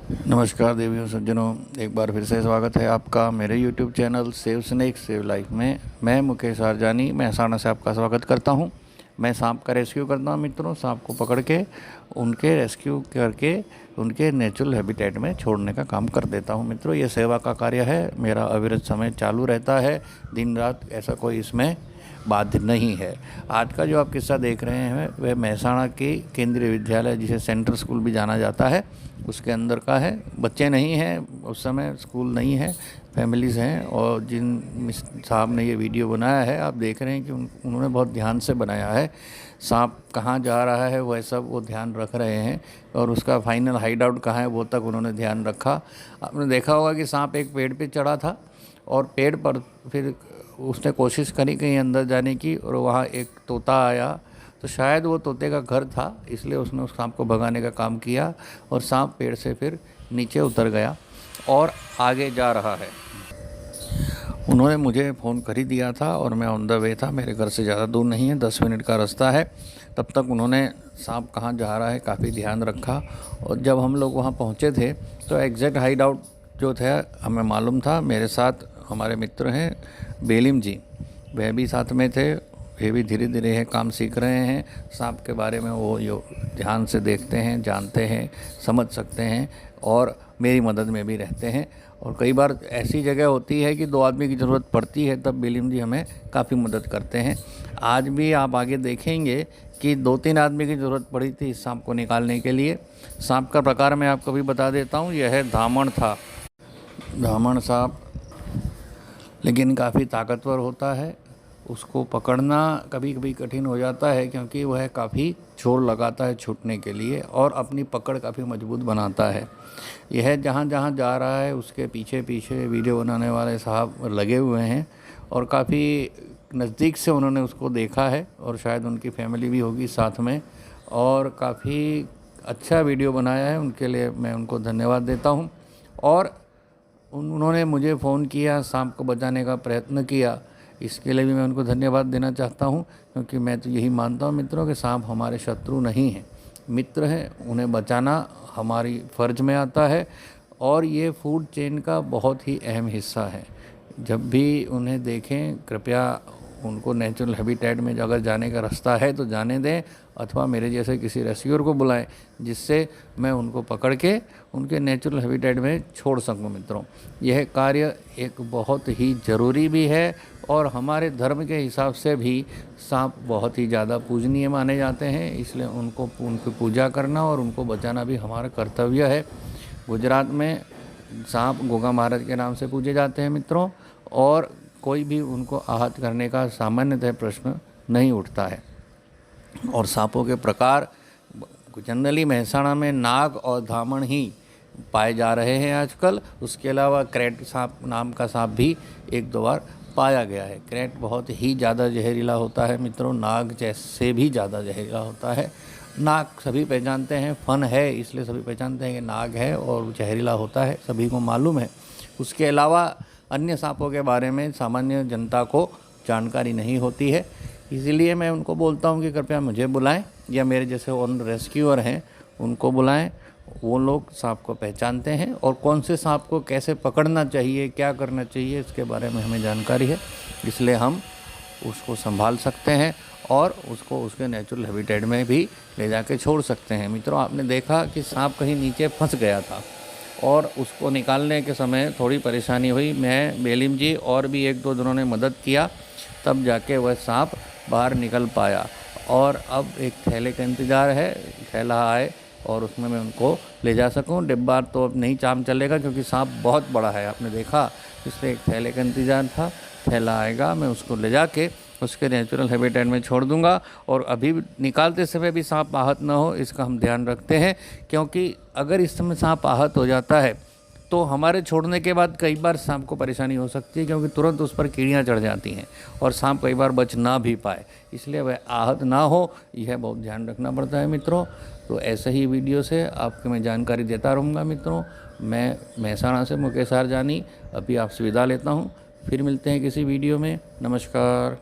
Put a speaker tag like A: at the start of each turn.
A: नमस्कार देवियों सज्जनों, एक बार फिर से स्वागत है आपका मेरे YouTube channel save snake save life में। मैं मुकेश आरजानी मेहसाणा से आपका स्वागत करता हूं। मैं सांप का रेस्क्यू करता हूं मित्रों। सांप को पकड़ के उनके रेस्क्यू करके उनके नेचुरल हैबिटेट में छोड़ने का काम कर देता हूं मित्रों। ये सेवा का कार्य है, मेरा अविरत समय चालू रहता है, दिन रात, ऐसा कोई इसमें बाध्य नहीं है। आज का जो आप किस्सा देख रहे हैं वह मेहसाणा के केंद्रीय विद्यालय, जिसे सेंट्रल स्कूल भी जाना जाता है, उसके अंदर का है। बच्चे नहीं हैं उस समय, स्कूल नहीं है, फैमिलीज़ हैं। और जिन साहब ने ये वीडियो बनाया है, आप देख रहे हैं कि उन्होंने बहुत ध्यान से बनाया है। सांप कहाँ जा रहा है वह सब वो ध्यान रख रहे हैं, और उसका फाइनल हाइड आउट कहाँ है वो तक उन्होंने ध्यान रखा। आपने देखा होगा कि सांप एक पेड़ पे चढ़ा था और पेड़ पर फिर उसने कोशिश करी कहीं अंदर जाने की, और वहाँ एक तोता आया, तो शायद वो तोते का घर था, इसलिए उसने उस सांप को भगाने का काम किया, और सांप पेड़ से फिर नीचे उतर गया और आगे जा रहा है। उन्होंने मुझे फ़ोन कर ही दिया था और मैं ऑन द वे था, मेरे घर से ज़्यादा दूर नहीं है, 10 मिनट का रास्ता है। तब तक उन्होंने सांप कहाँ जा रहा है काफ़ी ध्यान रखा, और जब हम लोग वहाँ पहुँचे थे तो एग्जैक्ट हाइड आउट जो था हमें मालूम था। मेरे साथ हमारे मित्र हैं बेलिम जी, वह भी साथ में थे। वे भी धीरे धीरे है काम सीख रहे हैं। सांप के बारे में वो यो ध्यान से देखते हैं, जानते हैं, समझ सकते हैं, और मेरी मदद में भी रहते हैं। और कई बार ऐसी जगह होती है कि 2 आदमी की ज़रूरत पड़ती है, तब बेलिम जी हमें काफ़ी मदद करते हैं। आज भी आप आगे देखेंगे कि 2-3 आदमी की ज़रूरत पड़ी थी इस सांप को निकालने के लिए। सांप का प्रकार मैं आपको भी बता देता हूँ, यह धामण था। धामण सांप लेकिन काफ़ी ताकतवर होता है। उसको पकड़ना कभी कभी कठिन हो जाता है, क्योंकि वह काफ़ी जोर लगाता है छूटने के लिए, और अपनी पकड़ काफ़ी मजबूत बनाता है। यह जहाँ जहाँ जा रहा है उसके पीछे पीछे वीडियो बनाने वाले साहब लगे हुए हैं, और काफ़ी नज़दीक से उन्होंने उसको देखा है, और शायद उनकी फैमिली भी होगी साथ में, और काफ़ी अच्छा वीडियो बनाया है। उनके लिए मैं उनको धन्यवाद देता हूँ। और उन्होंने मुझे फ़ोन किया, सांप को बचाने का प्रयत्न किया, इसके लिए भी मैं उनको धन्यवाद देना चाहता हूं, क्योंकि मैं तो यही मानता हूं मित्रों कि सांप हमारे शत्रु नहीं हैं, मित्र हैं। उन्हें बचाना हमारी फ़र्ज में आता है, और ये फूड चेन का बहुत ही अहम हिस्सा है। जब भी उन्हें देखें, कृपया उनको नेचुरल हैबिटेट में अगर जाने का रास्ता है तो जाने दें, अथवा मेरे जैसे किसी रेस्क्यूअर को बुलाएं, जिससे मैं उनको पकड़ के उनके नेचुरल हैबिटेट में छोड़ सकूं मित्रों। यह कार्य एक बहुत ही ज़रूरी भी है, और हमारे धर्म के हिसाब से भी सांप बहुत ही ज़्यादा पूजनीय माने जाते हैं, इसलिए उनकी पूजा करना और उनको बचाना भी हमारा कर्तव्य है। गुजरात में सांप गोगा महाराज के नाम से पूजे जाते हैं मित्रों, और कोई भी उनको आहत करने का सामान्यतः प्रश्न नहीं उठता है। और सांपों के प्रकार जनरली मेहसाणा में नाग और धामण ही पाए जा रहे हैं आजकल। उसके अलावा क्रैट सांप नाम का सांप भी 1-2 बार पाया गया है। क्रैट बहुत ही ज़्यादा जहरीला होता है मित्रों, नाग जैसे भी ज़्यादा जहरीला होता है। नाग सभी पहचानते हैं, फन है इसलिए सभी पहचानते हैं कि नाग है और जहरीला होता है, सभी को मालूम है। उसके अलावा अन्य सांपों के बारे में सामान्य जनता को जानकारी नहीं होती है, इसीलिए मैं उनको बोलता हूँ कि कृपया मुझे बुलाएं, या मेरे जैसे और रेस्क्यूअर हैं उनको बुलाएं। वो लोग सांप को पहचानते हैं, और कौन से सांप को कैसे पकड़ना चाहिए, क्या करना चाहिए, इसके बारे में हमें जानकारी है, इसलिए हम उसको संभाल सकते हैं और उसको उसके नेचुरल हैबिटेट में भी ले जाके छोड़ सकते हैं। मित्रों, आपने देखा कि सांप कहीं नीचे फंस गया था, और उसको निकालने के समय थोड़ी परेशानी हुई। मैं, बेलिम जी और भी 1-2 जनों ने मदद किया, तब जाके वह सांप बाहर निकल पाया। और अब एक थैले का इंतज़ार है, थैला आए और उसमें मैं उनको ले जा सकूं। डिब्बा तो अब नहीं काम चलेगा, क्योंकि सांप बहुत बड़ा है, आपने देखा, इसलिए एक थैले का इंतज़ार था। थैला आएगा, मैं उसको ले जाके उसके नेचुरल हैबिटेट में छोड़ दूंगा। और अभी निकालते समय भी सांप आहत ना हो, इसका हम ध्यान रखते हैं, क्योंकि अगर इस समय सांप आहत हो जाता है तो हमारे छोड़ने के बाद कई बार सांप को परेशानी हो सकती है, क्योंकि तुरंत उस पर कीड़ियाँ चढ़ जाती हैं और सांप कई बार बच ना भी पाए, इसलिए वह आहत ना हो, यह बहुत ध्यान रखना पड़ता है मित्रों। तो ऐसे ही वीडियो से आपको मैं जानकारी देता रहूँगा मित्रों। मैं मेहसाणा से मुकेश आरजानी अभी आपसे विदा लेता हूँ, फिर मिलते हैं किसी वीडियो में। नमस्कार।